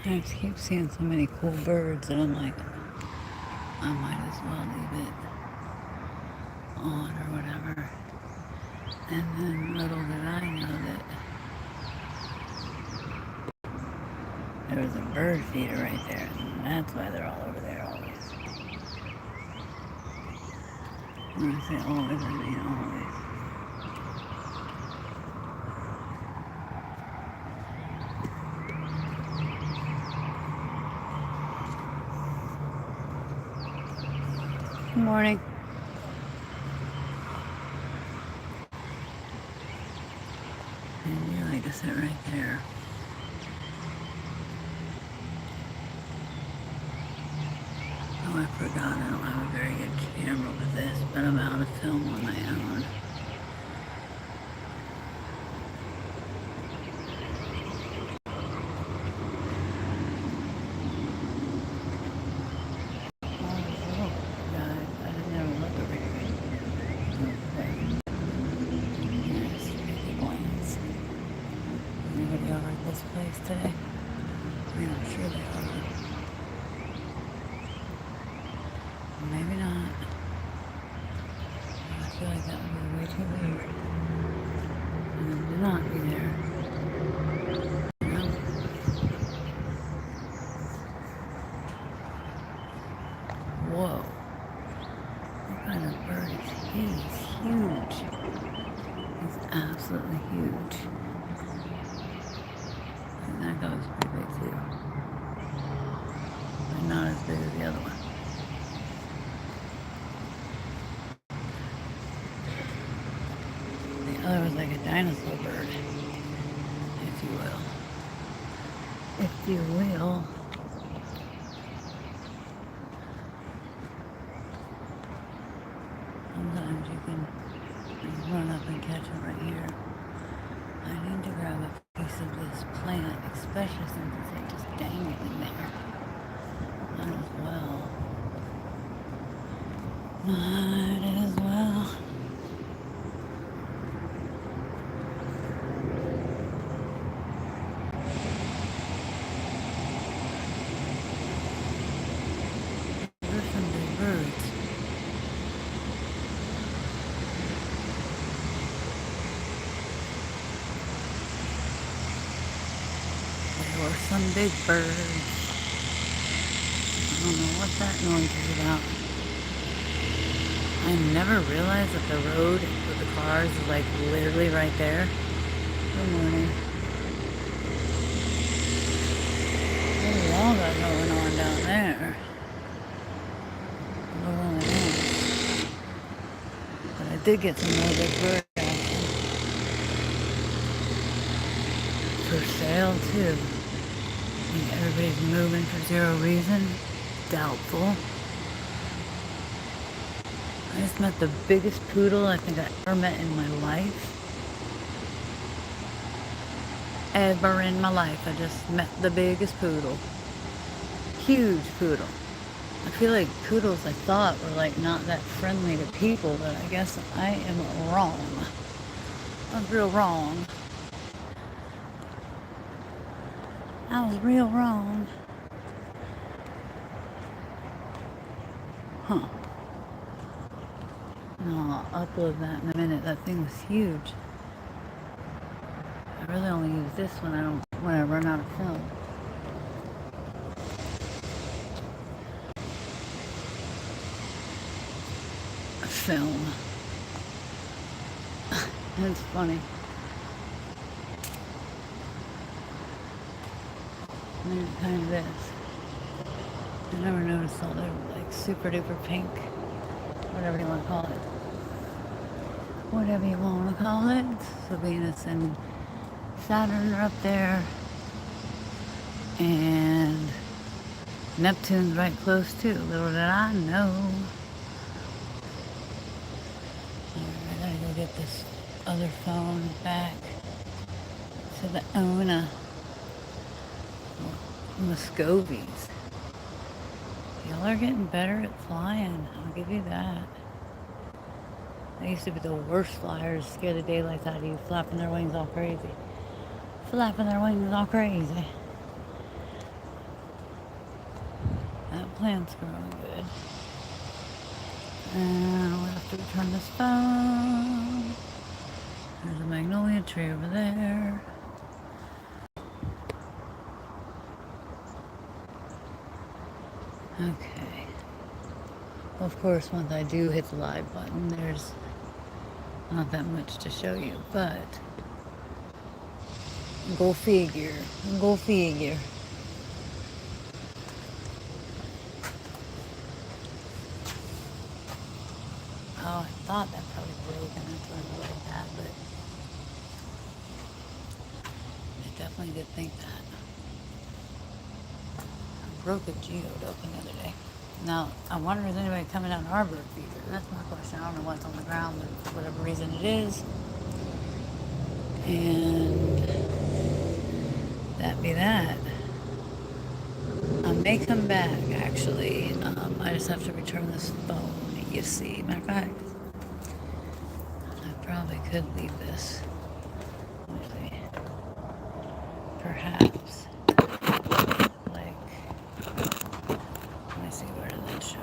I just keep seeing so many cool birds and I'm like, I might as well leave it on or whatever. And then little did I know that there was a bird feeder right there, and that's why they're all over there always. When I say always, I mean always. Good morning. And you like to sit right there. Oh, I forgot I don't have a very good camera with this, but I'm out of film on my own. Oh, guys, I didn't ever look over here. Okay. Here's Mickey Glance. Anybody over at this place today? I mean, I'm sure they are. Maybe not. I feel like that would be way too weird. And then to not be there. You know? Whoa. What kind of bird is he? He's huge. He's absolutely huge. And that guy's pretty big too. But not as big as the other one. The other was like a dinosaur bird, if you will. If you will. Sometimes you can run up and catch it right here. I need to grab a piece of this plant, especially since it's like just dangling in there. Might as well. Might as well. There's some big birds. There were some big birds. I don't know what that noise is about. I never realized that the road with the cars is like literally right there. Good morning. What do y'all got going on down there? Lord only knows. But I did get some really big bird action. For sale too. I think everybody's moving for zero reason. Doubtful. I just met the biggest poodle I think I ever met in my life. Ever in my life. I just met the biggest poodle. Huge poodle. I feel like poodles, I thought, were like not that friendly to people, but I guess I am wrong. I was real wrong. I was real wrong. Huh. No, I'll upload that in a minute. That thing was huge. I really only use this when I run out of film. Film. It's funny. I mean, it kind of is. I never noticed all their like super duper pink, whatever you want to call it. Whatever you want to call it. So Venus and Saturn are up there. And Neptune's right close too. Little did I know. Alright, I gotta go get this other phone back to the owner. Muscovies. Y'all are getting better at flying. I'll give you that. They used to be the worst flyers, scare the daylights out of you, flapping their wings all crazy. Flapping their wings all crazy. plant's growing good. And we'll have to return this phone. There's a magnolia tree over there. Okay. Well, of course, once I do hit the live button, there's not that much to show you, but go figure. Go figure. Oh, I thought that probably broke, and that's why I like that, but I definitely did think that. I broke a geode open the other day. Now, I wonder if anybody coming down our bird feeder. That's my question. I don't know what's on the ground, but for whatever reason it is. And that be that. I may come back, actually. I just have to return this phone, you see. Matter of fact, I probably could leave this. Actually, perhaps. Like, let me see, where did that show?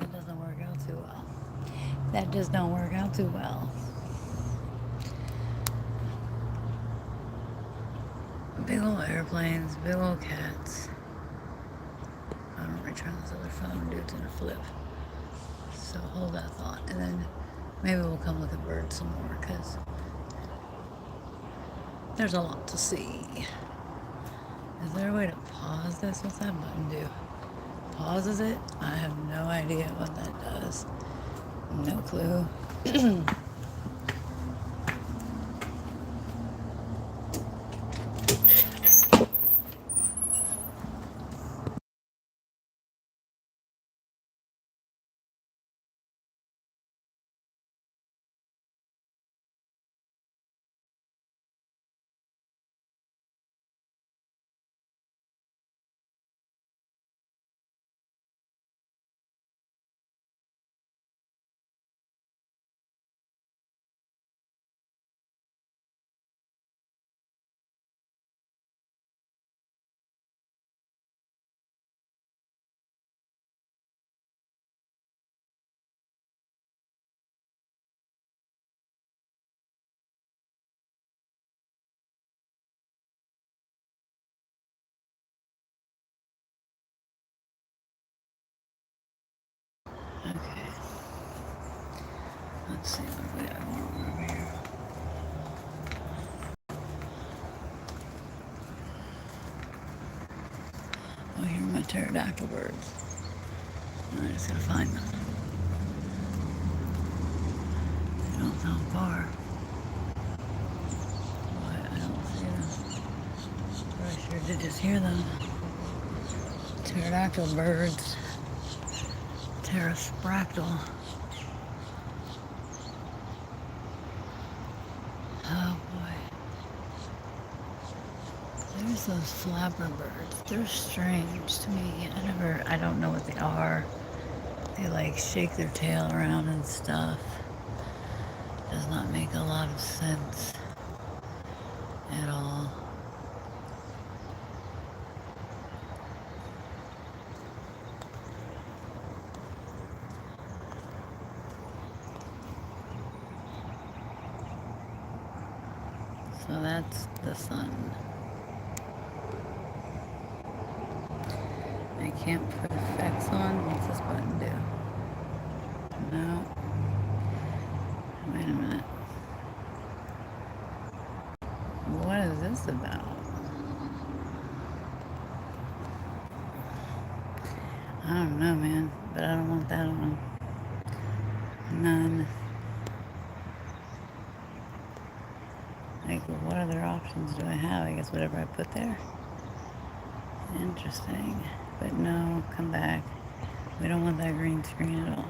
That doesn't work out too well. That just don't work out too well. Big old airplanes, big old cats. I don't return this other phone, dude's gonna flip. So hold that thought, and then maybe we'll come look at birds some more, because there's a lot to see. Is there a way to pause this? What's that button do? Pauses it? I have no idea what that does. No clue. Okay. Let's see what we have over here. Oh, here are my pterodactyl birds. I just gotta find them. They don't sound far. But I don't see them. But I sure did just hear them. Pterodactyl birds. Pterospractyl. Oh boy. There's those flapper birds. They're strange to me. I don't know what they are. They like shake their tail around and stuff. Does not make a lot of sense at all. So that's the sun. I can't put effects on. What's this button do? No. Wait a minute. What is this about? I don't know, man. But I don't want that on. None. Like, what other options do I have? I guess whatever I put there. Interesting. But no, come back. We don't want that green screen at all.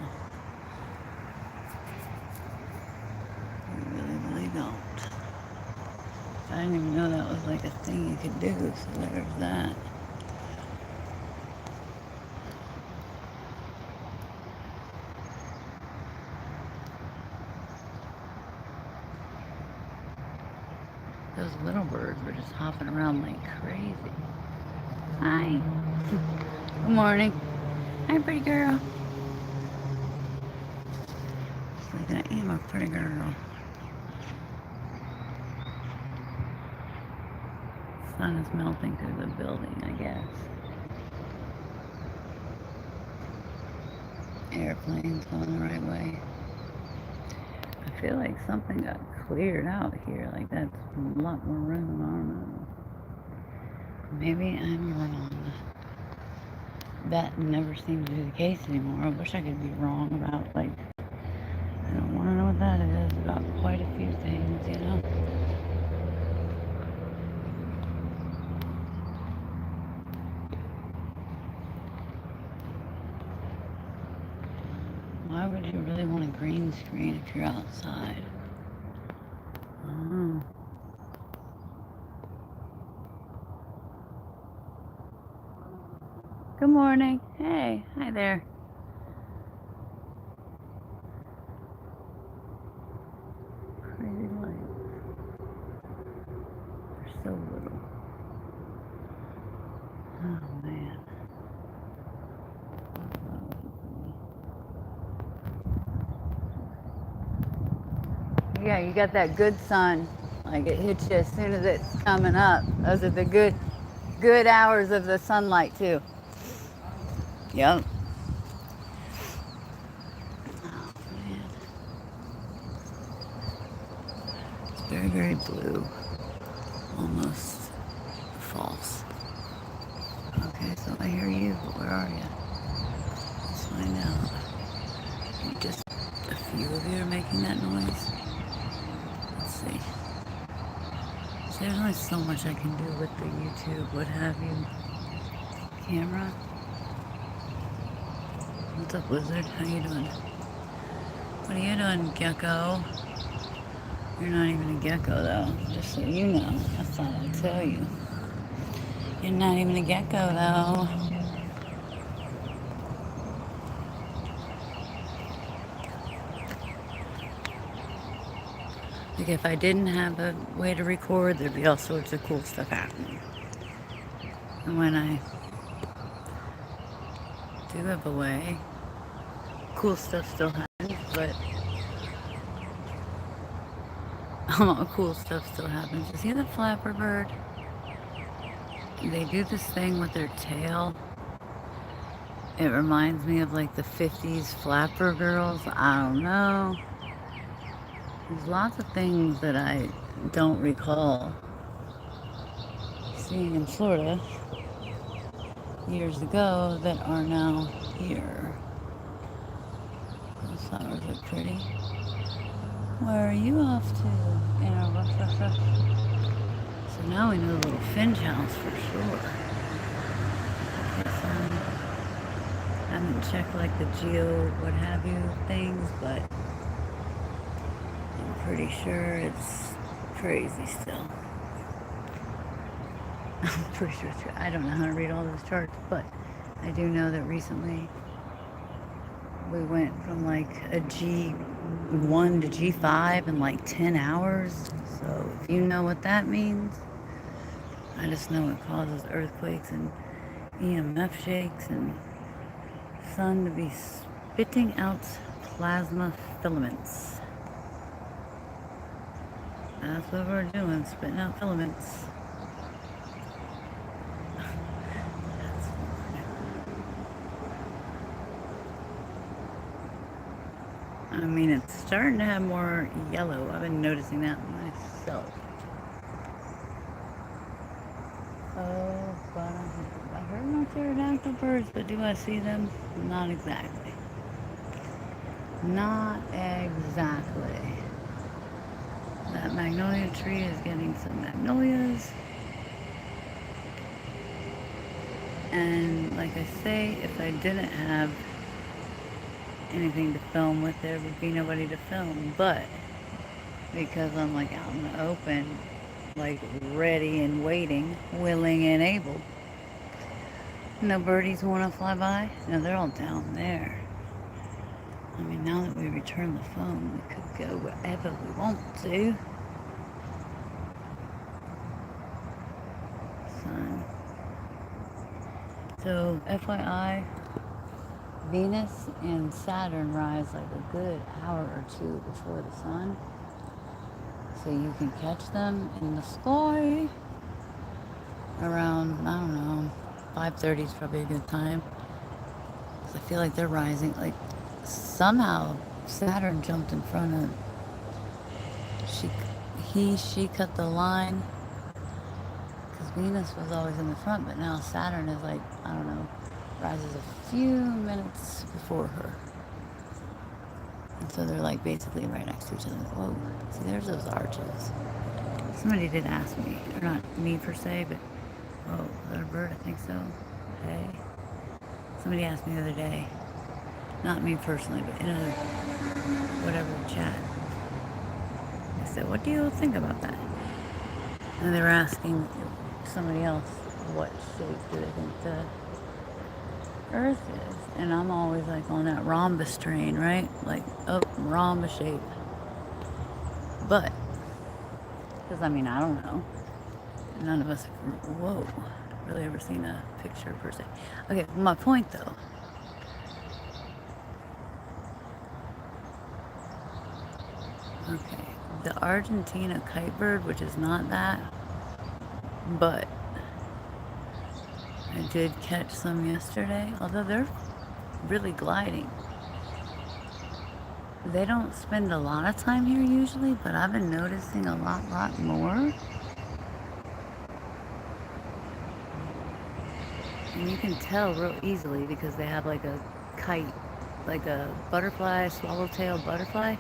We really, really don't. I didn't even know that was like a thing you could do, so there's that. Those little birds were just hopping around like crazy. Hi. Good morning. Hi, pretty girl. Just looking at you, my pretty girl. Sun is melting through the building, I guess. Airplanes going the right way. I feel like something got cleared out here. Like that's a lot more room. I don't know. Maybe I'm wrong. That never seems to be the case anymore. I wish I could be wrong about, like, I don't want to know what that is, about quite a few things, you know? Why would you really want a green screen if you're outside? Oh. Good morning. Hey, hi there. Crazy lights. They're so little. Oh, man. Yeah, you got that good sun. Like it hits you as soon as it's coming up. Those are the good hours of the sunlight too. Yep. Oh man. It's very, very blue. Almost false. Okay, so I hear you, but where are you? Let's find out. Just a few of you are making that noise. Let's see. There's only so much I can do with the YouTube, what have you, camera. What's up, Wizard? How you doing? What are you doing, Gecko? You're not even a gecko, though, just so you know. I thought I'd tell you. You're not even a gecko, though. Like, if I didn't have a way to record, there'd be all sorts of cool stuff happening. And when I do have a way, cool stuff still happens, but cool stuff still happens. You see the flapper bird? They do this thing with their tail. It reminds me of like the 50s flapper girls. I don't know. There's lots of things that I don't recall seeing in Florida years ago that are now here. Those flowers look pretty. Where are you off to? In a rush. So now we know the little Finch house for sure. I haven't checked like the geo what have you things, but I'm pretty sure it's crazy still. I'm pretty sure it's, I don't know how to read all those charts, but I do know that recently we went from like a G1 to G5 in like 10 hours. So if you know what that means, I just know it causes earthquakes and EMF shakes and sun to be spitting out plasma filaments. That's what we're doing, spitting out filaments. I mean, it's starting to have more yellow. I've been noticing that myself. Oh, but I heard no pterodactyl birds, but do I see them? Not exactly. Not exactly. That magnolia tree is getting some magnolias. And like I say, if I didn't have anything to film with, there would be nobody to film. But because I'm like out in the open, like ready and waiting, willing and able. No birdies want to fly by? No, they're all down there. I mean, now that we return the phone, we could go wherever we want to. So, FYI, Venus and Saturn rise like a good hour or two before the sun. So you can catch them in the sky around, I don't know, 5:30 is probably a good time. 'Cause I feel like they're rising. Like, somehow Saturn jumped in front of, she, she cut the line. Because Venus was always in the front, but now Saturn is like, I don't know, rises a few minutes before her. And so they're like basically right next to each other. Whoa, see, there's those arches. Somebody did ask me, or not me per se, but, whoa, is that a bird? I think so. Hey. Somebody asked me the other day, not me personally, but in a whatever chat. I said, what do you think about that? And they were asking somebody else, what shape do they think the Earth is? And I'm always like on that rhombus train, right? Like, oh, rhombus shape. But, because I mean, I don't know. None of us have, whoa, really ever seen a picture per se. Okay, my point though. Okay, the Argentina kite bird, which is not that, but I did catch some yesterday, although they're really gliding. They don't spend a lot of time here usually, but I've been noticing a lot more. And you can tell real easily because they have like a kite, like a butterfly, swallowtail butterfly.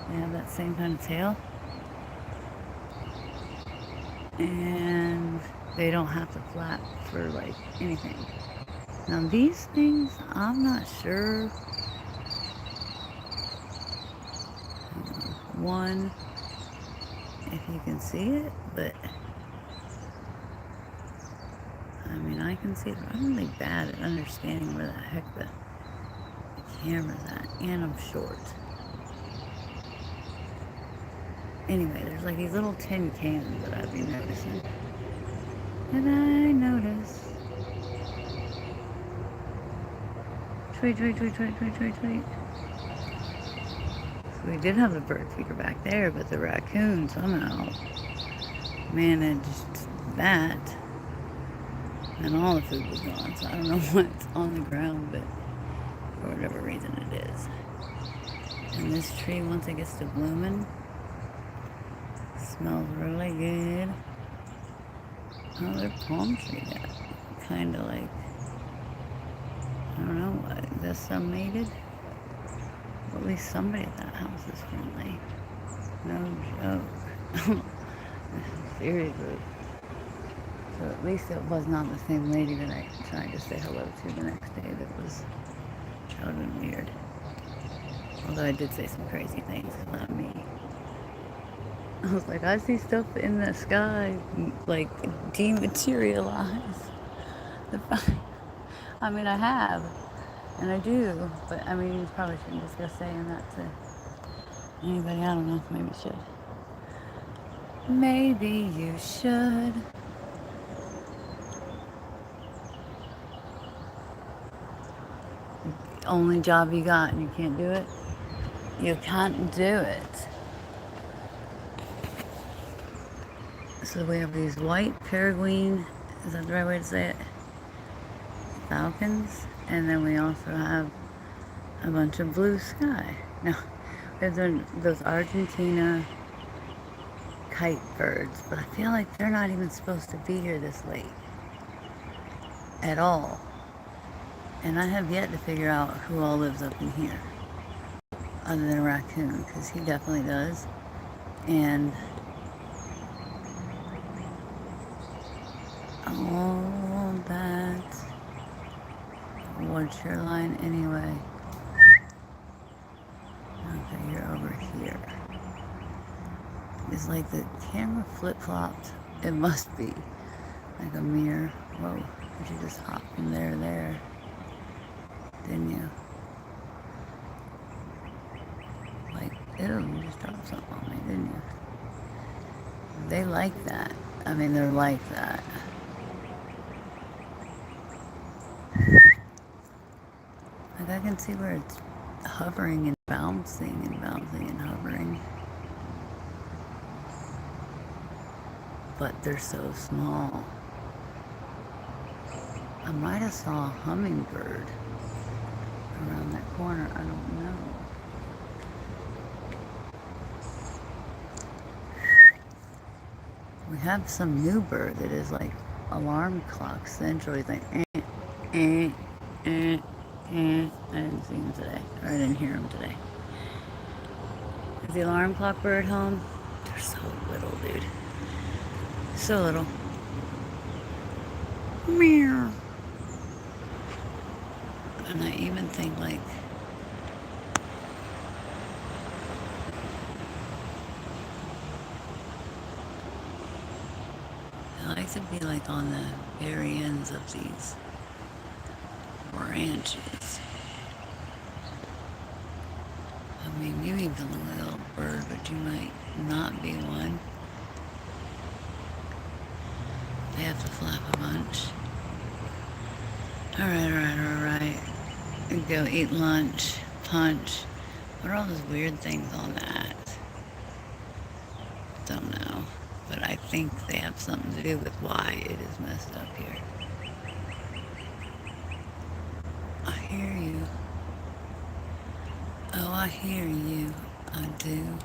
They have that same kind of tail. And they don't have to flap for like anything. Now these things, I'm not sure. One, if you can see it, but I mean, I can see it. I'm really bad at understanding where the heck the camera's at, and I'm short. Anyway, there's like these little tin cans that I've been noticing. And I notice. Tweet, tweet, tweet, tweet, tweet, tweet, tweet. So we did have the bird feeder back there, but the raccoon somehow managed that. And all the food was gone, so I don't know what's on the ground, but for whatever reason it is. And this tree, once it gets to blooming, smells really good. Oh, their palm tree got kind of like, I don't know what, is this some mated? Well, at least somebody at that house is friendly. No joke. Seriously. So at least it was not the same lady that I tried to say hello to the next day. That would have been weird. Although I did say some crazy things about me. I was like, I see stuff in the sky, like, dematerialize. I mean, I have, and I do, but I mean, you probably shouldn't just go saying that to anybody. I don't know, maybe you should. Maybe you should. Only job you got and you can't do it? You can't do it. So we have these white peregrine, is that the right way to say it? Falcons. And then we also have a bunch of blue sky. Now, there's those Argentina kite birds, but I feel like they're not even supposed to be here this late at all. And I have yet to figure out who all lives up in here, other than a raccoon, because he definitely does. And all that. What's your line anyway? Okay, you're over here. It's like the camera flip-flopped. It must be like a mirror. Whoa, you just hop from there to there, didn't you? Like, ew, you just dropped something on me, didn't you? They like that. I mean, they're like that. I can see where it's hovering and bouncing and bouncing and hovering. But they're so small. I might have saw a hummingbird around that corner. I don't know. We have some new bird that is like alarm clock central. He's like, eh, eh, eh, eh. I didn't see him today. Or I didn't hear him today. Is the alarm clock bird home? They're so little, dude. So little. Meow. And I even think like I like to be like on the very ends of these branches. I mean, you even look like a little bird, but you might not be one. They have to flap a bunch. Alright. Go eat lunch, punch. What are all those weird things on that? Don't know. But I think they have something to do with why it is messed up here. I hear you. Oh, I hear you. I do.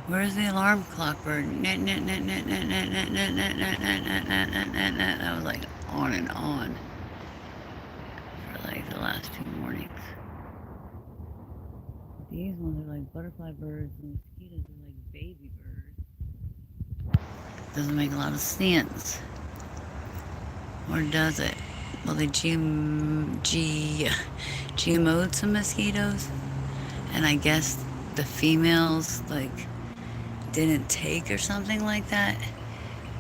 Where's the alarm clock bird? Net. That was like on and on for like the last 2 mornings. These ones are like butterfly birds and mosquitoes are like baby birds. Doesn't make a lot of sense. Or does it? Well, they GMO'd some mosquitoes, and I guess the females like didn't take or something like that.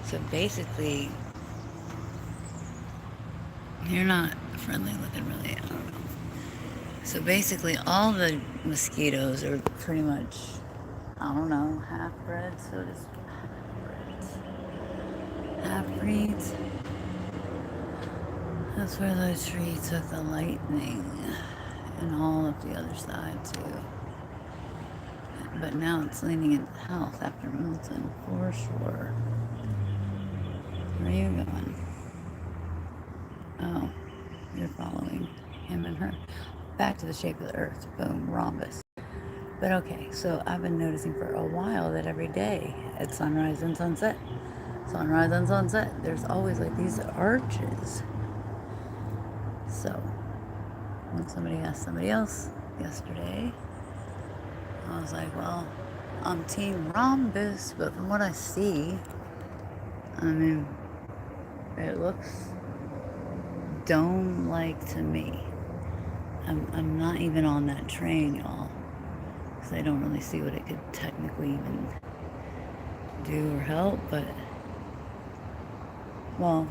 So basically, you're not friendly looking really, I don't know. So basically all the mosquitoes are pretty much, I don't know, half-bred, so to speak. Half-breeds. That's where those trees took the lightning and all of the other side too. But now it's leaning into health after Milton, for sure. Where are you going? Oh, you're following him and her. Back to the shape of the earth. Boom, rhombus. But okay, so I've been noticing for a while that every day at sunrise and sunset, there's always like these arches. So when somebody asked somebody else yesterday, I was like, well, I'm team rhombus, but from what I see, I mean, it looks dome-like to me. I'm not even on that train, y'all, because I don't really see what it could technically even do or help, but, well,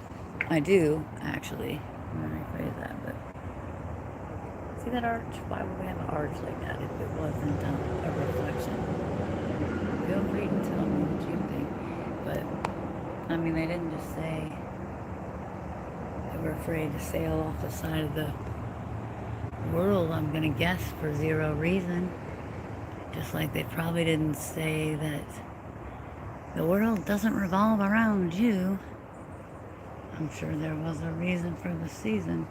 I do, actually. I'm going to rephrase that, but see that arch? Why would we have an arch like that if it wasn't a reflection? Feel free to tell me what you think, but, I mean, they didn't just say they were afraid to sail off the side of the world, I'm gonna guess, for zero reason. Just like they probably didn't say that the world doesn't revolve around you. I'm sure there was a reason for the season.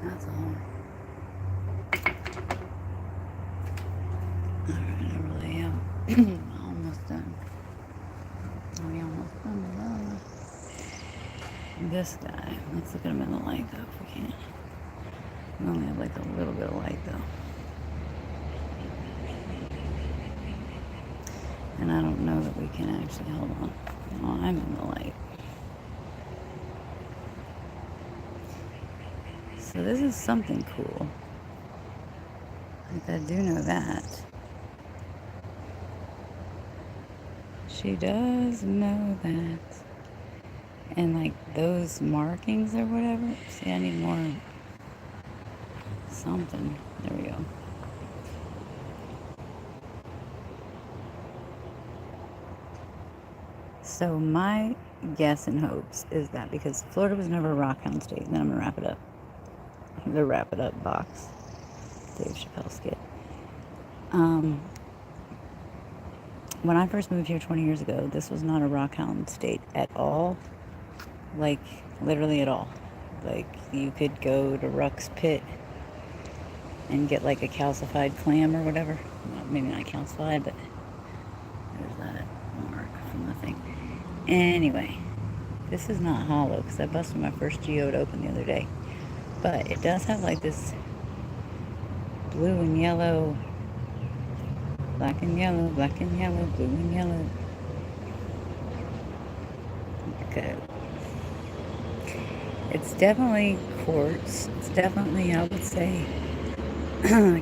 That's all. Alright, I really am almost done. Are we almost done? This guy, let's look at him in the light though if we can. We only have like a little bit of light though. And I don't know that we can actually, hold on. Oh, I'm in the light. So this is something cool. Like I do know that. She does know that. And like those markings or whatever. See, I need more something. There we go. So my guess and hopes is that because Florida was never a rockhound state, and then I'm going to wrap it up. The wrap it up box. Dave Chappelle skit. When I first moved here 20 years ago, this was not a rockhound state at all. Like, literally at all. Like, you could go to Ruck's Pit and get like a calcified clam or whatever. Well, maybe not calcified, but there's that mark from the thing. Anyway, this is not hollow because I busted my first geode open the other day. But it does have like this blue and yellow, black and yellow, black and yellow, blue and yellow. Okay. It's definitely quartz. It's definitely, I would say,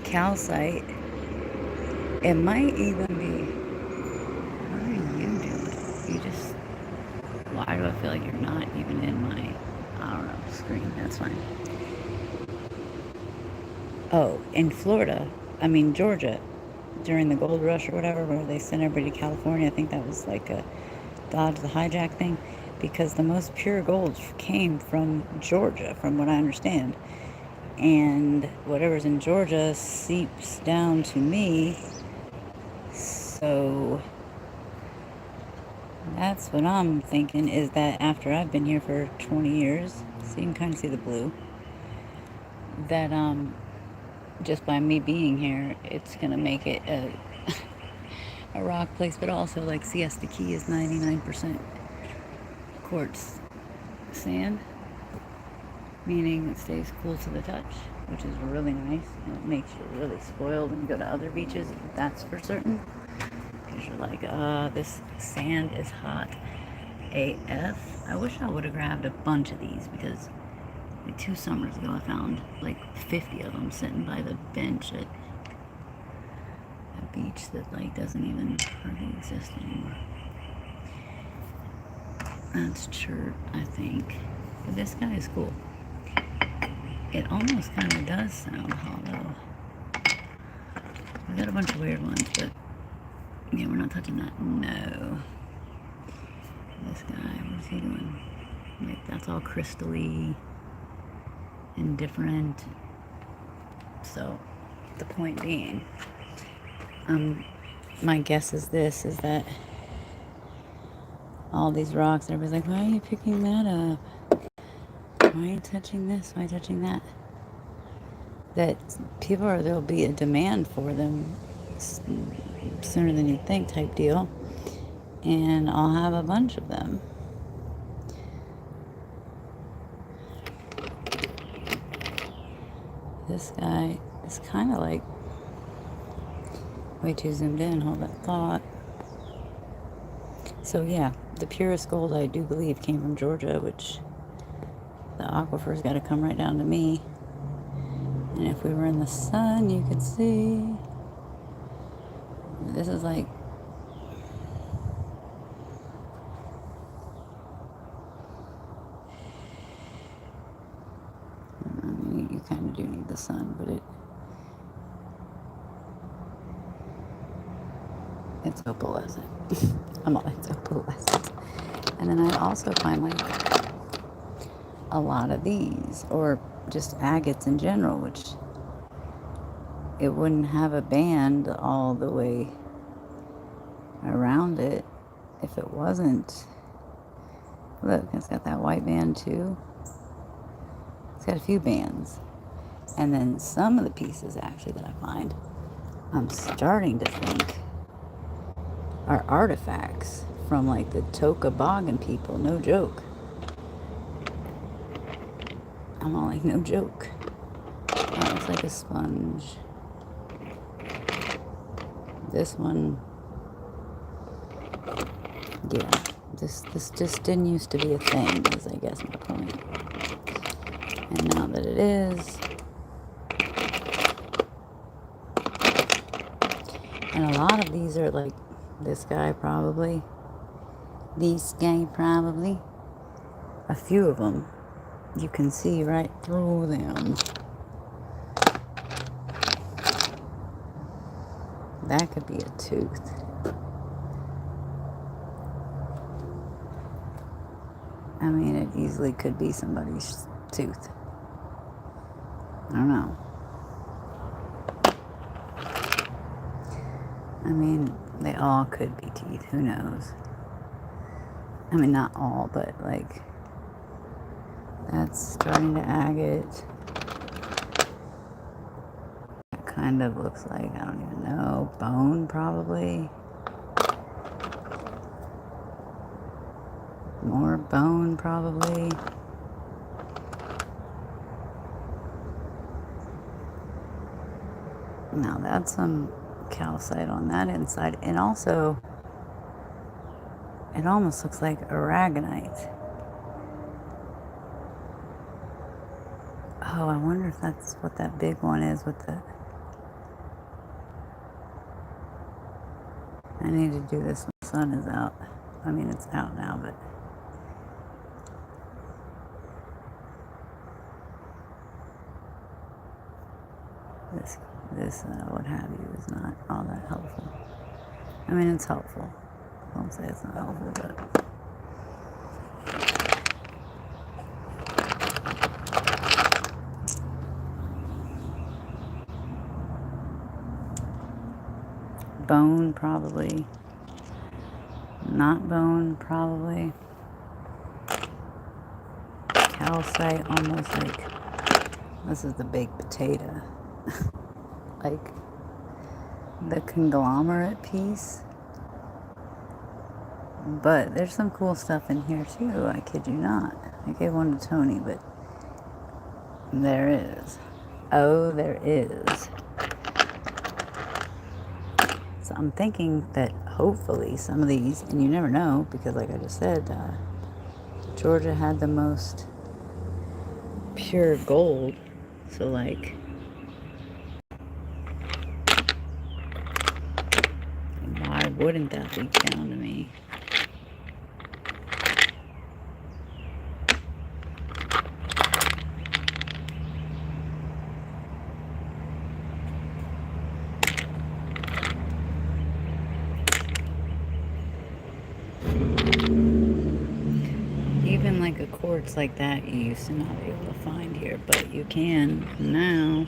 calcite. It might even be. What are you doing? You just. Why do I feel like you're not even in my, I don't know, screen? That's fine. Oh, in Florida, I mean Georgia, during the gold rush or whatever, where they sent everybody to California, I think that was like a dodge the hijack thing, because the most pure gold came from Georgia, from what I understand. And whatever's in Georgia seeps down to me. So that's what I'm thinking, is that after I've been here for 20 years, so you can kind of see the blue, that just by me being here, it's going to make it a rock place. But also, like, Siesta Key is 99% quartz sand, meaning it stays cool to the touch, which is really nice, and it makes you really spoiled when you go to other beaches, that's for certain, because you're like, this sand is hot AF. I wish I would have grabbed a bunch of these, because like 2 summers ago I found like 50 of them sitting by the bench at a beach that like doesn't even hardly exist anymore. That's chert, I think. But this guy is cool. It almost kind of does sound hollow. We got a bunch of weird ones, but yeah, we're not touching that. No. This guy, what is he doing? Like, that's all crystally and different. So, the point being, my guess is this, is that all these rocks, everybody's like, why are you picking that up? Why are you touching this? Why are you touching that? That there'll be a demand for them sooner than you think type deal. And I'll have a bunch of them. This guy is kind of like way too zoomed in. Hold that thought. So yeah, the purest gold I do believe came from Georgia, which the aquifer's got to come right down to me. And if we were in the sun, you could see. This is like, I mean, you kind of do need the sun, but it's opalescent. It's opalescent. And then I also find like a lot of these, or just agates in general, which it wouldn't have a band all the way around it if it wasn't. Look, it's got that white band too. It's got a few bands. And then some of the pieces actually that I find, I'm starting to think are artifacts from like the Tocobagan people. No joke. I'm all like, no joke. That looks like a sponge. This one, yeah, this just didn't used to be a thing, is I guess my point. And now that it is, and a lot of these are like this guy probably, a few of them, you can see right through them. That could be a tooth. mean, it easily could be somebody's tooth. I don't know. I mean, they all could be teeth. Who knows? I mean, not all, but like, that's starting to agate. It kind of looks like, I don't even know, bone probably. More bone probably. Now that's some calcite on that inside. And also, it almost looks like aragonite. Oh, I wonder if that's what that big one is with the... I need to do this when the sun is out. I mean, it's out now, but... This what have you is not all that helpful. I mean, it's helpful. I won't say it's not helpful, but... Bone, probably. Not bone, probably. Calcite, almost like... This is the baked potato. Like the conglomerate piece. But there's some cool stuff in here too, I kid you not. I gave one to Tony, but there is. Oh, there is. So I'm thinking that hopefully some of these, and you never know, because like I just said, Georgia had the most pure gold. So like, why wouldn't that be down to me? Even like a quartz like that you used to not be able to find here, but you can now.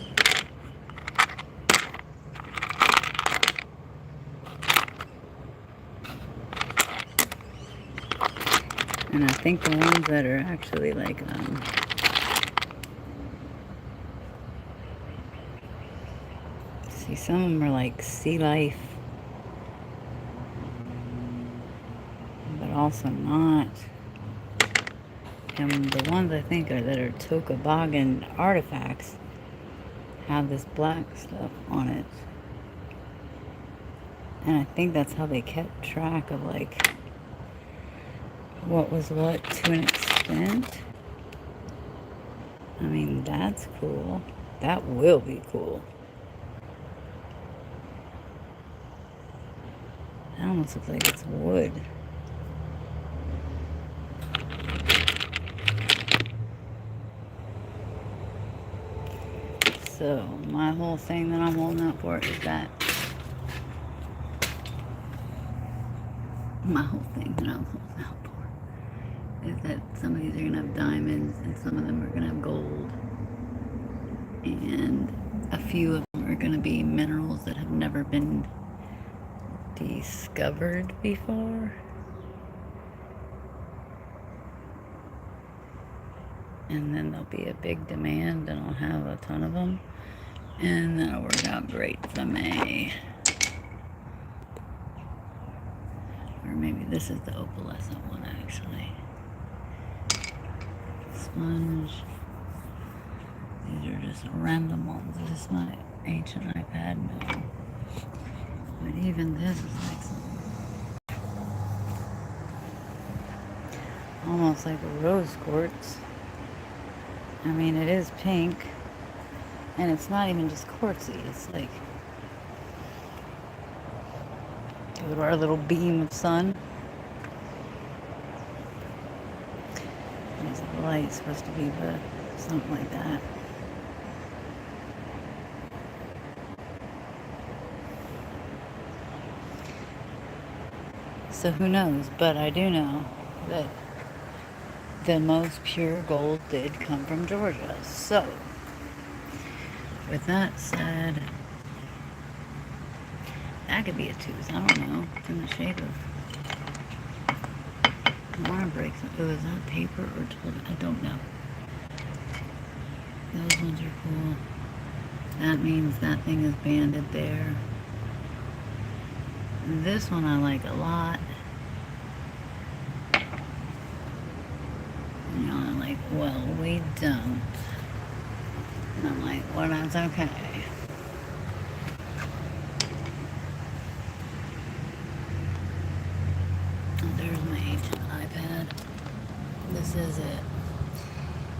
And I think the ones that are actually like, see, some of them are like sea life, but also not. And the ones I think are that are Tokabagan artifacts have this black stuff on it. And I think that's how they kept track of like what was what to an extent. I mean, that's cool. That will be cool. That almost looks like it's wood. So, my whole thing that I'm holding out for is that. My whole thing that I'm holding out for is that some of these are going to have diamonds and some of them are going to have gold. And a few of them are going to be minerals that have never been discovered before. And then there'll be a big demand and I'll have a ton of them. And that'll work out great for me. Or maybe this is the opalescent one actually. Sponge. These are just random ones. This is my ancient iPad. No. But even this is like some, almost like a rose quartz. I mean, it is pink. And it's not even just quartzy. It's like, go to our little beam of sun. There's a light supposed to be the something like that. So who knows? But I do know that the most pure gold did come from Georgia. So, with that said, that could be a tooth. I don't know. It's in the shape of. I want to break some. Oh, is that paper or told? I don't know. Those ones are cool. That means that thing is banded there. This one I like a lot. You know, I'm like, well, we don't. And I'm like, well, that's okay. Oh, there's my ancient iPad. This is it.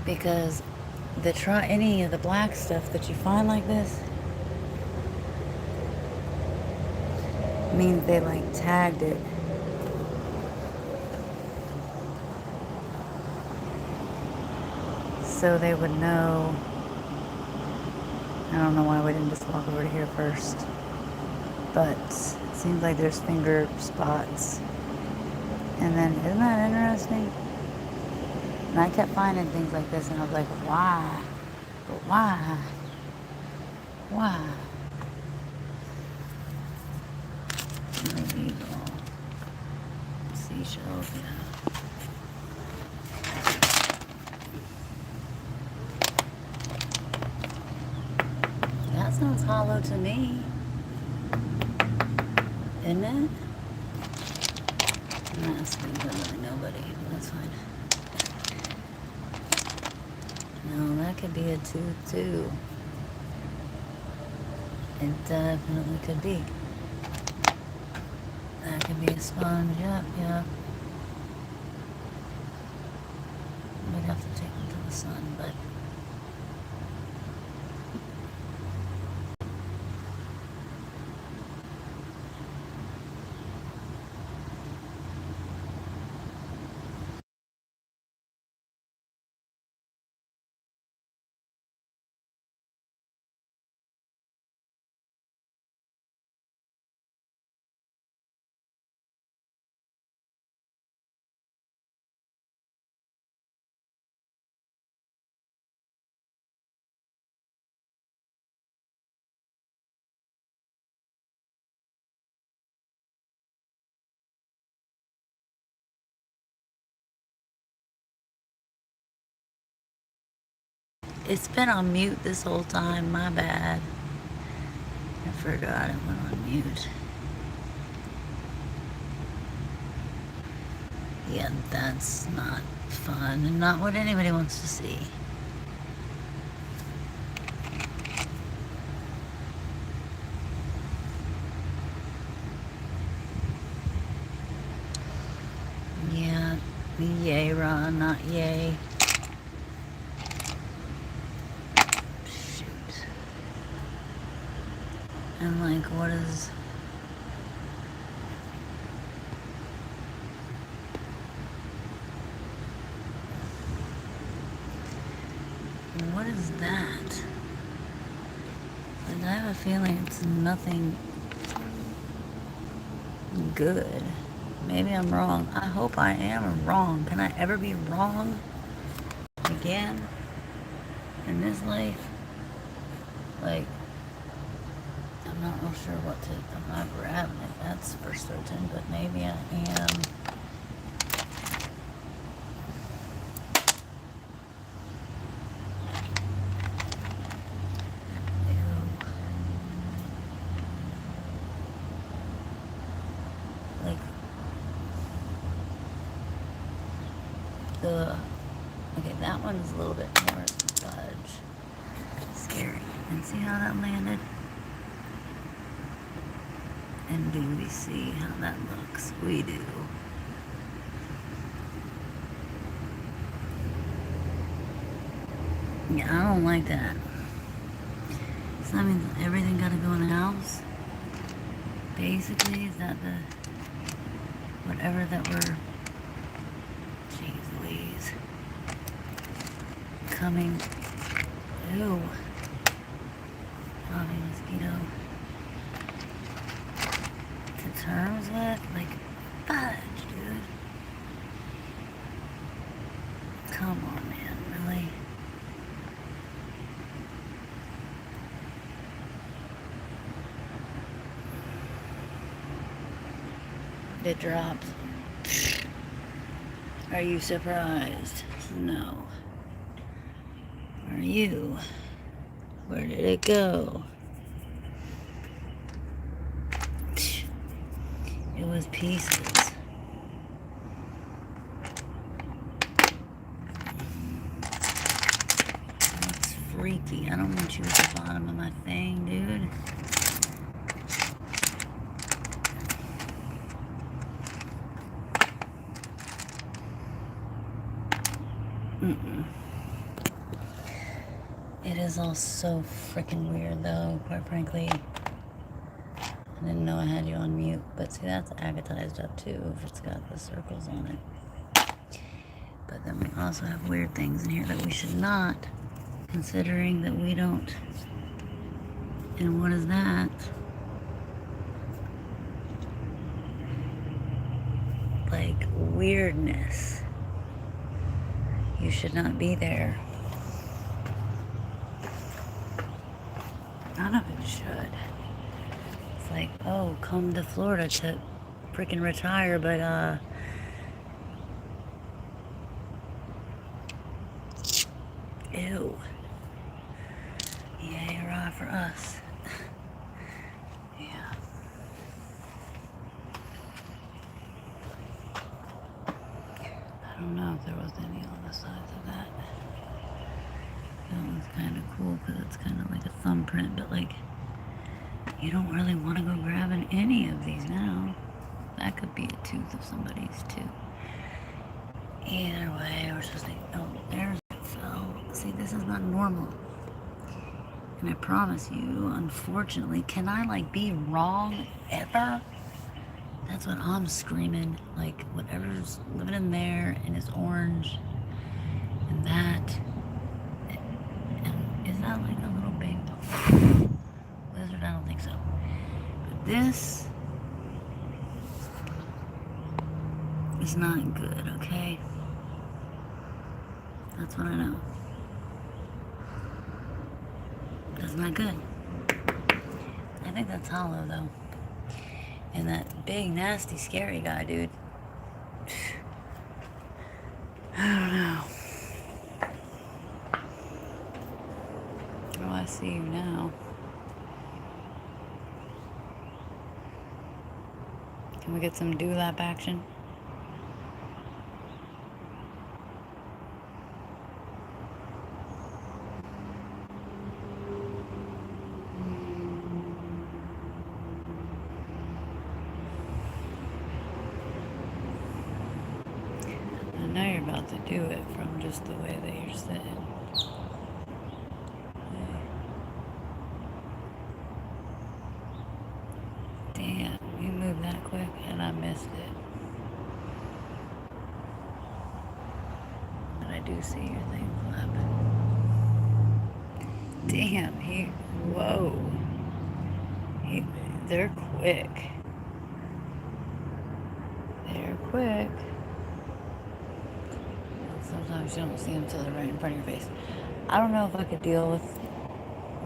Because any of the black stuff that you find like this means they like tagged it. So they would know. I don't know why we didn't just walk over to here first. But it seems like there's finger spots. And then, isn't that interesting? And I kept finding things like this, and I was like, why? But why? Why? Illegal. Seashells, yeah. That sounds hollow to me. Isn't it? I'm not asking literally nobody. That's fine. No, that could be a tooth too. It definitely could be. That could be a sponge. Yep, yep. We'd have to take them to the sun, but. It's been on mute this whole time, my bad. I forgot it went on mute. Yeah, that's not fun and not what anybody wants to see. Yeah, yay, Ron, not yay. Shoot. And like, what is... What is that? Like, I have a feeling it's nothing good. Maybe I'm wrong. I hope I am wrong. Can I ever be wrong again in this life? Like, I'm not real sure what to... I'm not grabbing it, that's for certain, but maybe I am. Okay, that one's a little bit more fudge. Scary. And see how that landed? And do we see how that looks? We do. Yeah, I don't like that. So that means everything gotta go in the house? Basically, is that the... whatever that we're... Jeez Louise. Coming... Ew. Probably mosquito. To terms with? Like, fudge, dude. It dropped. Are you surprised? No. Are you? Where did it go? It was pieces. That's freaky. I don't want you at the bottom of my thing, dude. It is all so freaking weird, though, quite frankly. I didn't know I had you on mute, but see, that's agatized up too if it's got the circles on it. But then we also have weird things in here that we should not, considering that we don't. And what is that? Like weirdness. You should not be there. None of it should. It's like, oh, come to Florida to freaking retire, but ew. Yay, hurrah for us. Yeah. I don't know if there was any on the sides of that. That one's kind of cool because it's kind of like a thumbprint, but like, you don't really want to go grabbing any of these now. That could be a tooth of somebody's too. Either way, we're supposed to, oh, there's it fell. See, this is not normal. And I promise you, unfortunately, can I like be wrong ever? That's what I'm screaming. Like, whatever's living in there and is orange and that. And is that like a little big lizard? I don't think so. But this is not good, okay? That's what I know. That's not good. I think that's hollow though. And that big, nasty, scary guy, dude. I don't know. Oh, I see you now. Can we get some dewlap action? I know you're about to do it from just the way that you're sitting. Damn, you moved that quick and I missed it. But I do see your thing flapping. Damn, whoa. They're quick. They're quick. Sometimes you don't see them till they're right in front of your face. I don't know if I could deal with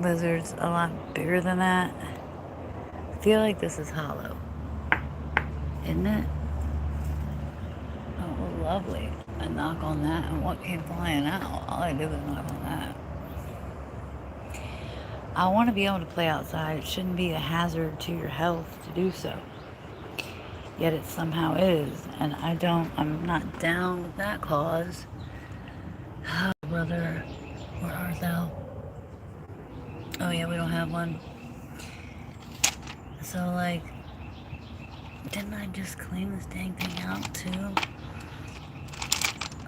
lizards a lot bigger than that. I feel like this is hollow. Isn't it? Oh, lovely. I knock on that and what came flying out? All I did was knock on that. I want to be able to play outside. It shouldn't be a hazard to your health to do so. Yet it somehow is. And I'm not down with that cause. Oh, brother, where art thou? Oh yeah, we don't have one. So like, didn't I just clean this dang thing out too?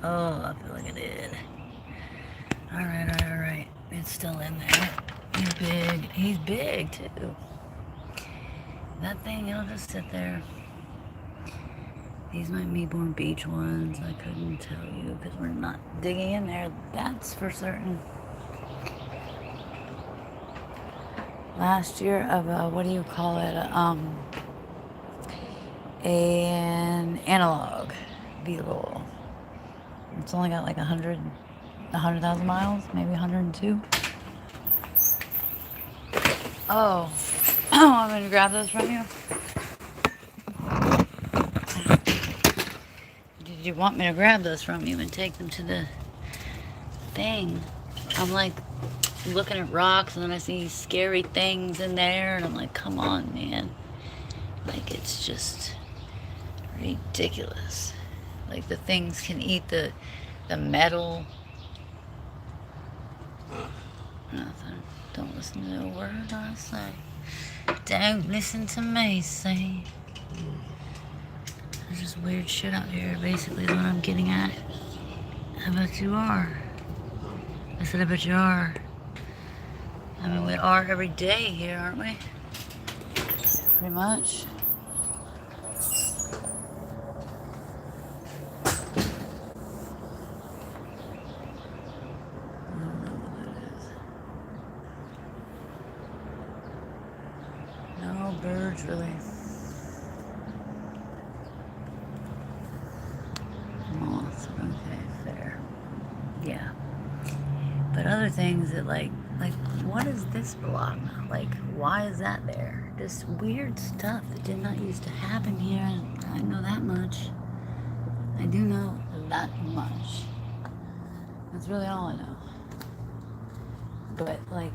Oh, I feel like I did. Alright. It's still in there. He's big. He's big too. That thing, it'll just sit there. These might be born beach ones. I couldn't tell you because we're not digging in there. That's for certain. Last year of what do you call it? An analog beagle. It's only got like 100,000 miles, maybe 102. Oh, I'm gonna grab those from you. you want me to grab those from you and take them to the thing? I'm like looking at rocks and then I see scary things in there and I'm like, come on, man. Like, it's just ridiculous. Like, the things can eat the metal. Nothing. Don't listen to a word I say. Don't listen to me, say. There's just weird shit out here, basically, is what I'm getting at. I bet you are. I said, I bet you are. I mean, we are every day here, aren't we? Pretty much. I don't know what that is. No birds, really. Moths. Okay, fair. Yeah. But other things that like, what is this block? Like, why is that there? Just weird stuff that did not used to happen here. I know that much. I do know that much. That's really all I know. But, like,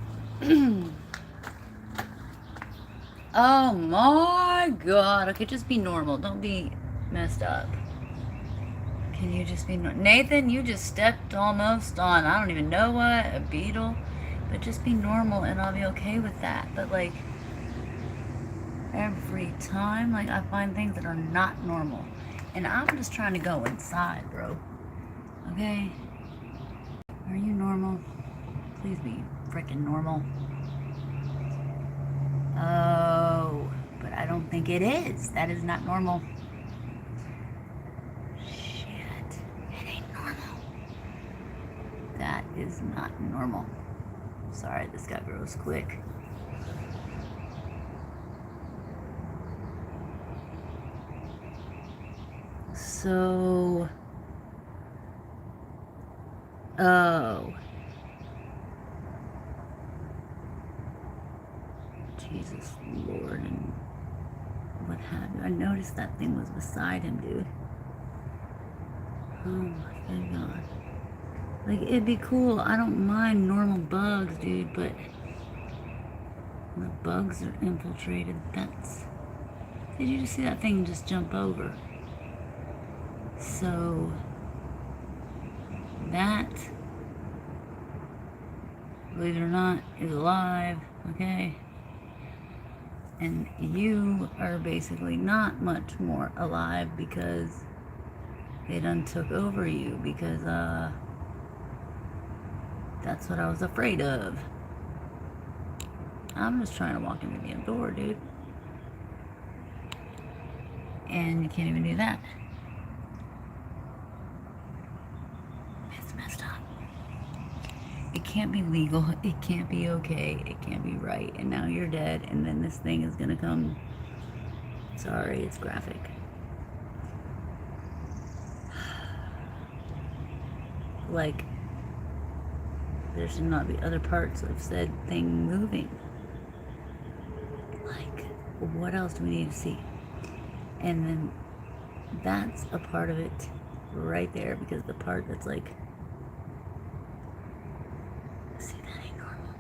oh my God. Okay, just be normal. Don't be messed up. Can you just be Nathan, you just stepped almost on, I don't even know what, a beetle. But just be normal and I'll be okay with that. But like, every time, like, I find things that are not normal. And I'm just trying to go inside, bro. Okay? Are you normal? Please be freaking normal. Oh, but I don't think it is. That is not normal. That is not normal. Sorry, this got gross quick. So, oh, Jesus Lord, and what have you? I noticed that thing was beside him, dude. Oh my thank God. Like, it'd be cool. I don't mind normal bugs, dude, but the bugs are infiltrated. That's... Did you just see that thing just jump over? So, that, believe it or not, is alive, okay? And you are basically not much more alive because they done took over you because, that's what I was afraid of. I'm just trying to walk in the damn door, dude. And you can't even do that. It's messed up. It can't be legal. It can't be okay. It can't be right. And now you're dead. And then this thing is gonna come. Sorry, it's graphic. Like, there should not be other parts of said thing moving. Like, what else do we need to see? And then that's a part of it right there, because the part that's like, see, that ain't normal.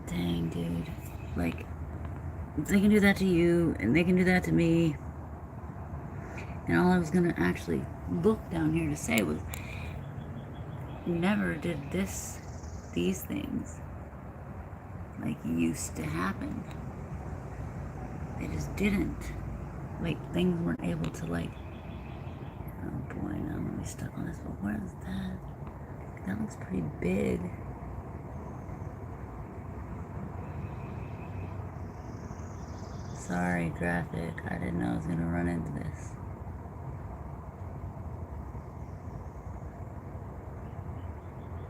Dang, dude. Like, they can do that to you, and they can do that to me. And all I was gonna actually look down here to say was, never did these things, like, used to happen. They just didn't. Like, things weren't able to, like, oh boy, now I'm gonna be stuck on this, but what is that? That looks pretty big. Sorry, graphic. I didn't know I was gonna run into this.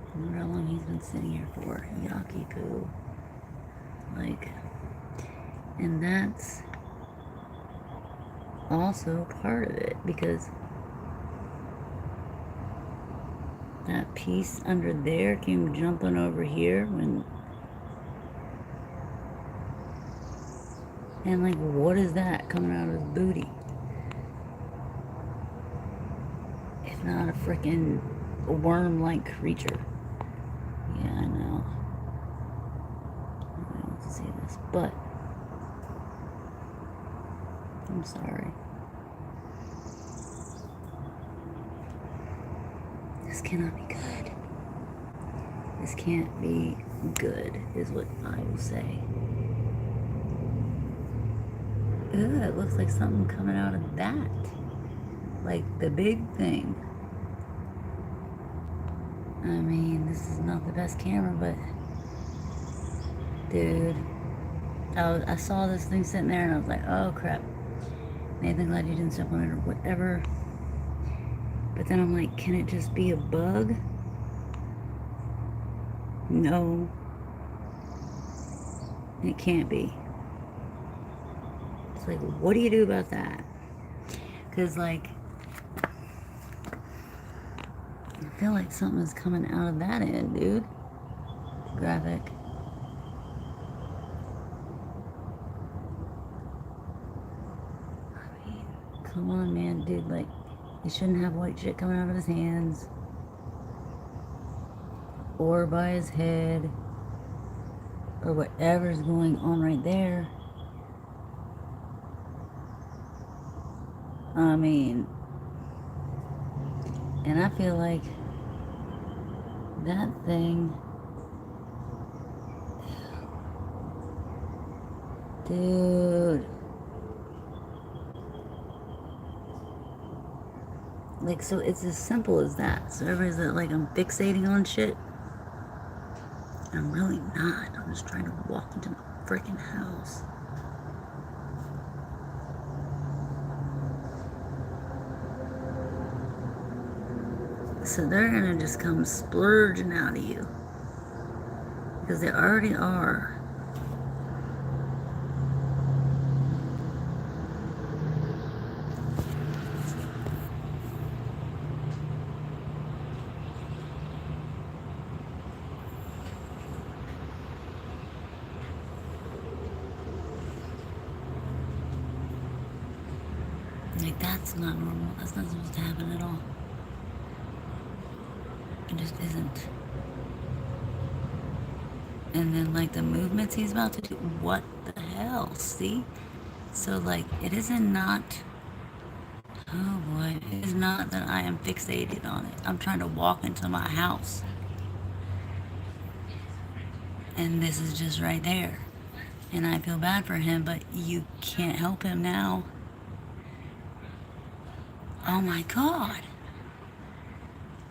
I wonder how long he's been sitting here for. Yucky poo. Like, and that's also part of it, because that piece under there came jumping over here when And like, what is that coming out of his booty? If not a freaking worm-like creature. Yeah, I know. I don't see this, but I'm sorry. This cannot be good. This can't be good, is what I will say. Ooh, it looks like something coming out of that. Like the big thing. I mean, this is not the best camera, but dude, I saw this thing sitting there and I was like, oh crap. Nathan, glad you didn't step on it or whatever. But then I'm like, can it just be a bug? No. It can't be. It's like, what do you do about that? Because, like, I feel like something's coming out of that end, dude. Graphic. I mean, come on, man, dude. Like, he shouldn't have white shit coming out of his hands. Or by his head. Or whatever's going on right there. I mean, and I feel like that thing, dude, like, so it's as simple as that. So everybody's like, I'm fixating on shit. I'm really not. I'm just trying to walk into my freaking house. So they're gonna just come splurging out of you. Because they already are. Like, that's not normal. That's not supposed to happen at all. It just isn't. And then, like, the movements he's about to do, what the hell? See? So, like, it isn't not, oh boy, it is not that I am fixated on it. I'm trying to walk into my house. And this is just right there. And I feel bad for him, but you can't help him now. Oh my God.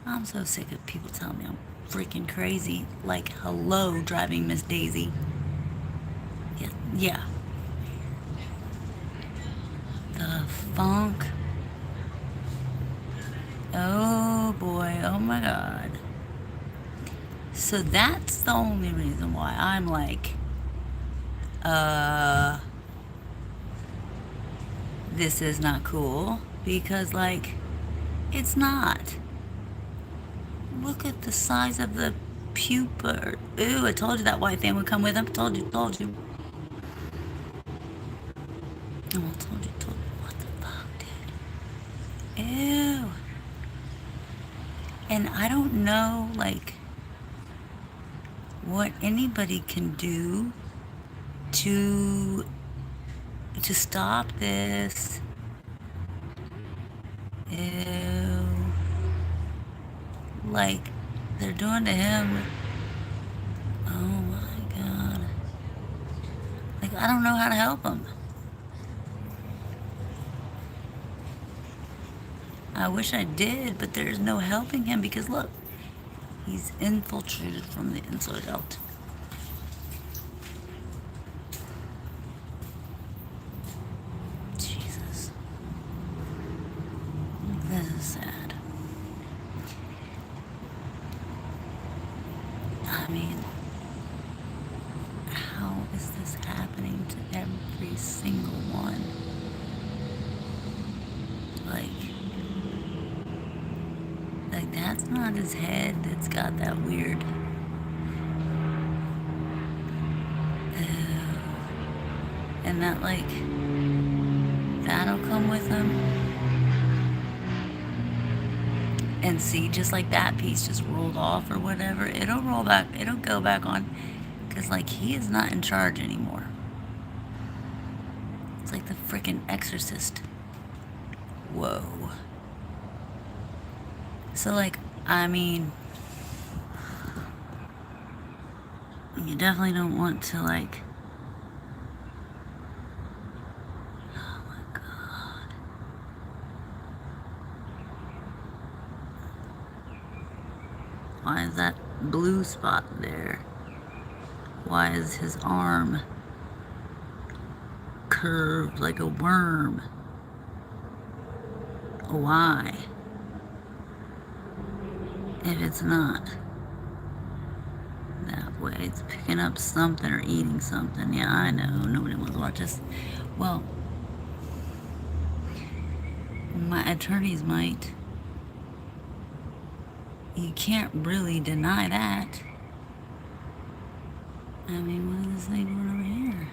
I'm so sick of people telling me I'm freaking crazy. Like, hello, driving Miss Daisy. Yeah. The funk. Oh boy, oh my God. So that's the only reason why I'm like, this is not cool. Because, like, it's not. Look at the size of the pupa. Ooh, I told you that white thing would come with him. Told you. Oh, I told you. What the fuck, dude? Ew. And I don't know, like, what anybody can do to stop this. Ew. Like, they're doing to him. Oh my God. Like, I don't know how to help him. I wish I did, but there's no helping him because look, he's infiltrated from the inside out. Jesus. This is sad. I mean, how is this happening to every single one? Like that's not his head that's got that weird. and that, like, that'll come with him. And see, just like that piece just rolled off or whatever, it'll roll back, it'll go back on, because, like, he is not in charge anymore. It's like the freaking Exorcist. Whoa. So, like, I mean, you definitely don't want to, like, oh my God. Why is that blue spot there? Why is his arm curved like a worm? Why? If it's not that way, it's picking up something or eating something. Yeah, I know. Nobody wants to watch this. Well, my attorneys might. You can't really deny that. I mean, what is this thing doing over here?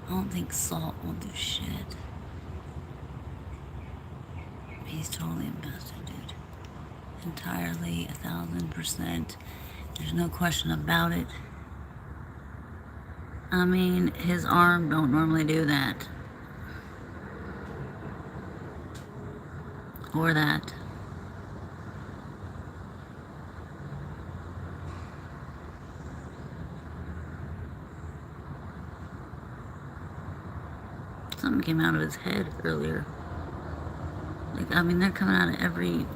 I don't think salt will do shit. He's totally invested, dude. Entirely, 1,000%. There's no question about it. I mean, his arm don't normally do that. Or that. Something came out of his head earlier. Like, I mean, they're coming out of every...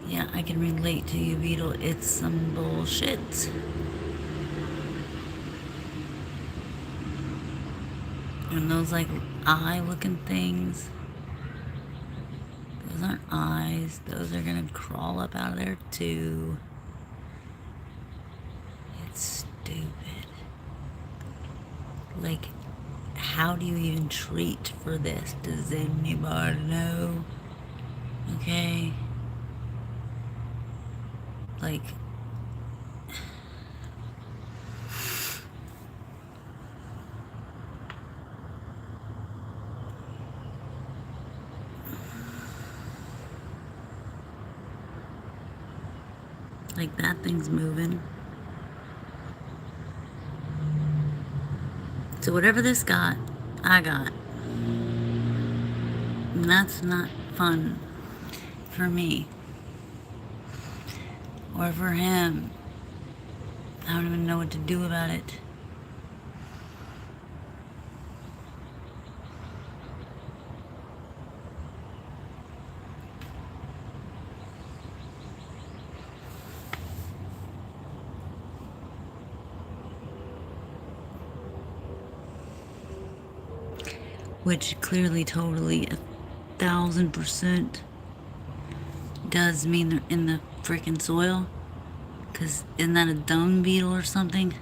Yeah, I can relate to you, Beetle. It's some bullshit. And those, like, eye-looking things, those aren't eyes. Those are gonna crawl up out of there, too. It's stupid. Like, how do you even treat for this? Does anybody know? Okay. Like, that thing's moving. So whatever this got, I got. And that's not fun for me. Or for him. I don't even know what to do about it. Which clearly, totally, 1,000% does mean they're in the freaking soil. Because isn't that a dung beetle or something?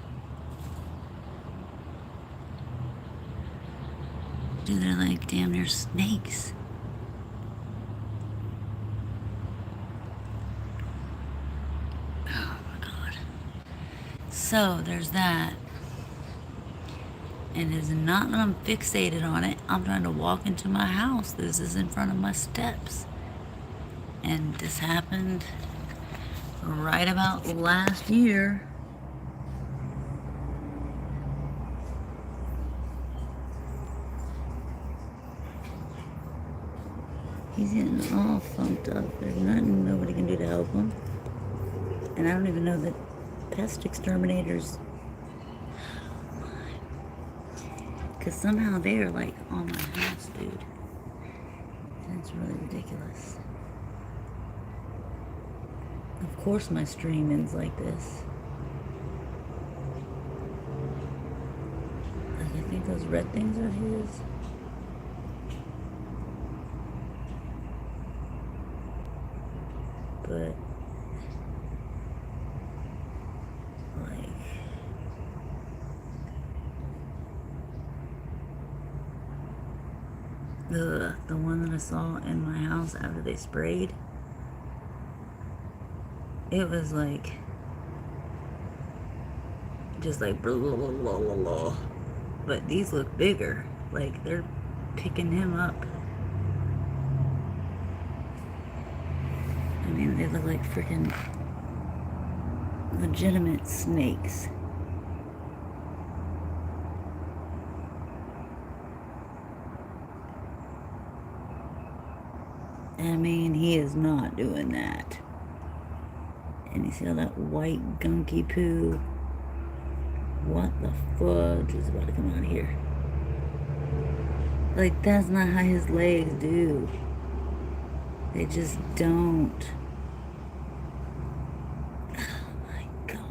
Dude, they're like damn near snakes. Oh my God. So there's that. And it's not that I'm fixated on it. I'm trying to walk into my house. This is in front of my steps. And this happened right about last year. He's getting all funked up. There's nothing nobody can do to help him. And I don't even know that pest exterminators... Because somehow they're like on my house, dude. That's really ridiculous. Of course my stream ends like this. Like, I think those red things are his. But, like... The one that I saw in my house after they sprayed. It was like, just like, blah, blah, blah, blah, blah, blah. But these look bigger. Like, they're picking him up. I mean, they look like freaking legitimate snakes. I mean, he is not doing that. And you see all that white gunky poo? What the fudge is about to come out of here? Like, that's not how his legs do. They just don't. Oh my god.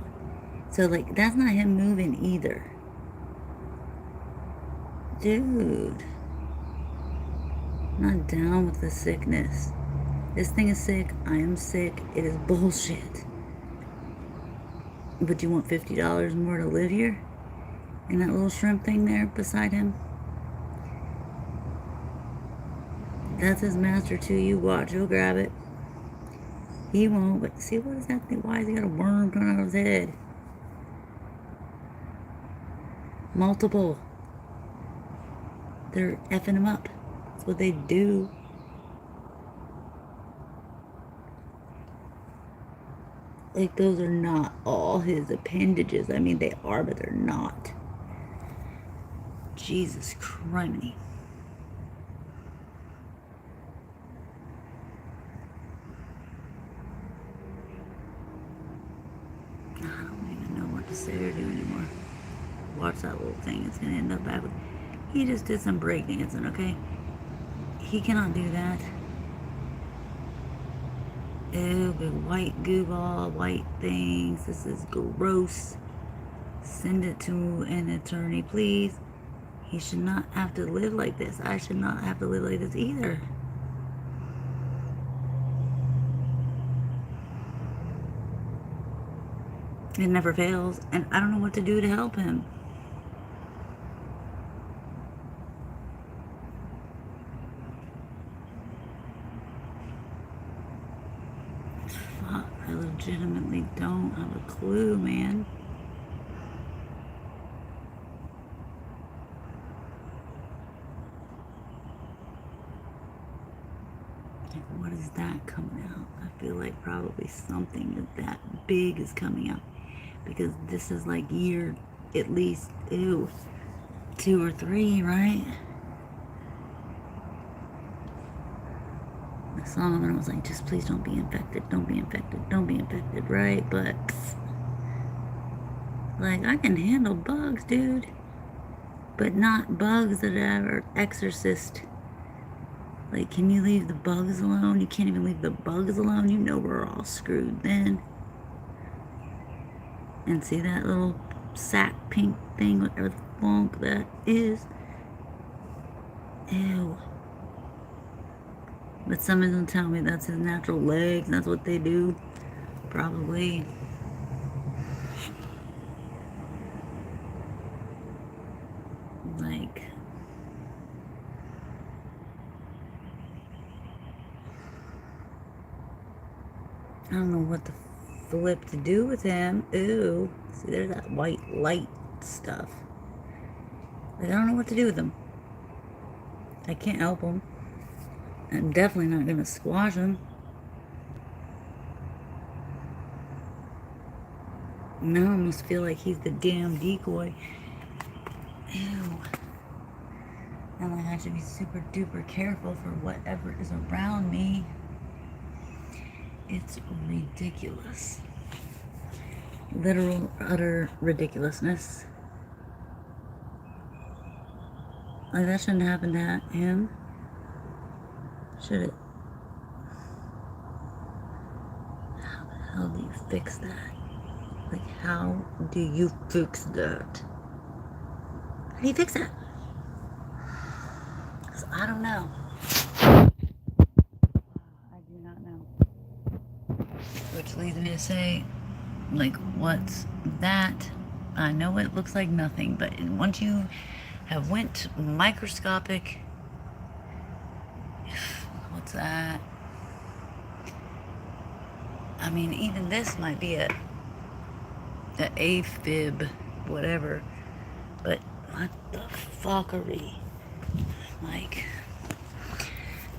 So, like, that's not him moving either. Dude. I'm not down with the sickness. This thing is sick. I am sick. It is bullshit. But you want $50 more to live here? And that little shrimp thing there beside him? That's his master too. You watch. He'll grab it. He won't. But see, what is that thing? Why has he got a worm coming out of his head? Multiple. They're effing him up. That's what they do. Like, those are not all his appendages. I mean, they are, but they're not. Jesus criminy. I don't even know what to say or do anymore. Watch that little thing. It's going to end up back with... He just did some breakdancing, okay? He cannot do that. Ew, big white goo ball, white things. This is gross. Send it to an attorney, please. He should not have to live like this. I should not have to live like this either. It never fails, and I don't know what to do to help him. Fuck, I legitimately don't have a clue, man. What is that coming out? I feel like probably something that big is coming out. Because this is like year, at least, 2 or 3, right? I saw him and I was like, just please don't be infected, don't be infected, don't be infected, right? But, like, I can handle bugs, dude. But not bugs that are exorcist. Like, can you leave the bugs alone? You can't even leave the bugs alone. You know we're all screwed then. And see that little sack pink thing, whatever the funk that is? Ew. But someone's gonna tell me that's his natural legs, and that's what they do. Probably. Like, I don't know what the flip to do with him. Ew. See, there's that white light stuff. Like, I don't know what to do with him. I can't help him. I'm definitely not gonna squash him. Now I almost feel like he's the damn decoy. Ew. And like I should be super duper careful for whatever is around me. It's ridiculous. Literal, utter ridiculousness. Like, that shouldn't happen to him. Should it? How the hell do you fix that? Like, how do you fix that? How do you fix that? Because I don't know. I do not know. Which leads me to say, like, what's that? I know it looks like nothing, but once you have went microscopic, what's that? I mean, even this might be a AFib, whatever. But what the fuckery? Like,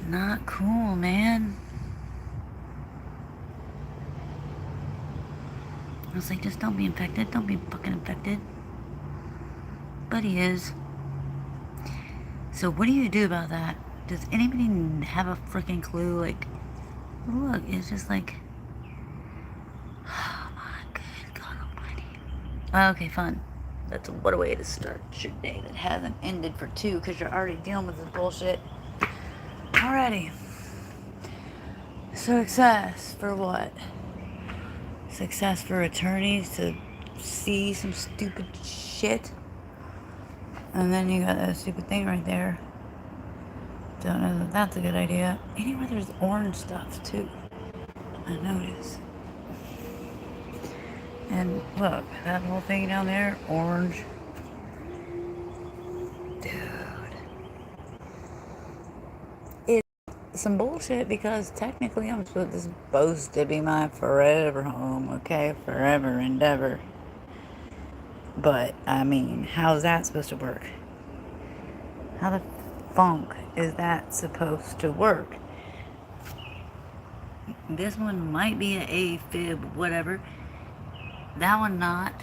not cool, man. I was like, just don't be infected. Don't be fucking infected. But he is. So what do you do about that? Does anybody have a freaking clue? Like, look, it's just like, oh my good God almighty. Okay, fun. What a way to start your day that hasn't ended for 2, because you're already dealing with this bullshit. Alrighty. Success for what? Success for attorneys to see some stupid shit. And then you got that stupid thing right there. Don't know that that's a good idea. Anywhere there's orange stuff too, I notice. And look, that whole thing down there, orange. Dude. It's some bullshit, because technically I'm supposed to be my forever home, okay? Forever and ever. But, I mean, how's that supposed to work? How the funk is that supposed to work? This one might be an AFib, whatever. That one not.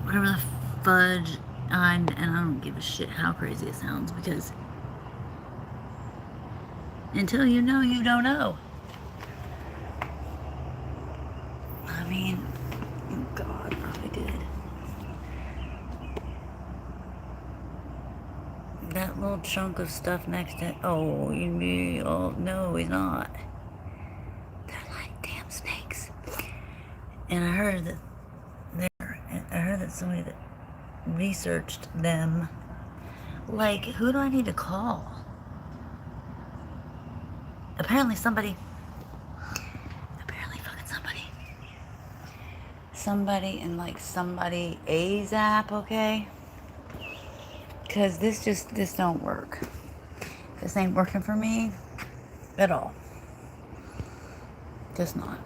Whatever the fudge. And I don't give a shit how crazy it sounds, because until you know, you don't know. I mean, God, probably did. That little chunk of stuff next to, oh, no, he's not. They're like damn snakes. And I heard that somebody that researched them. Like, who do I need to call? Apparently fucking somebody. Somebody in like somebody A's app, okay? Because this don't work. This ain't working for me at all. Just not.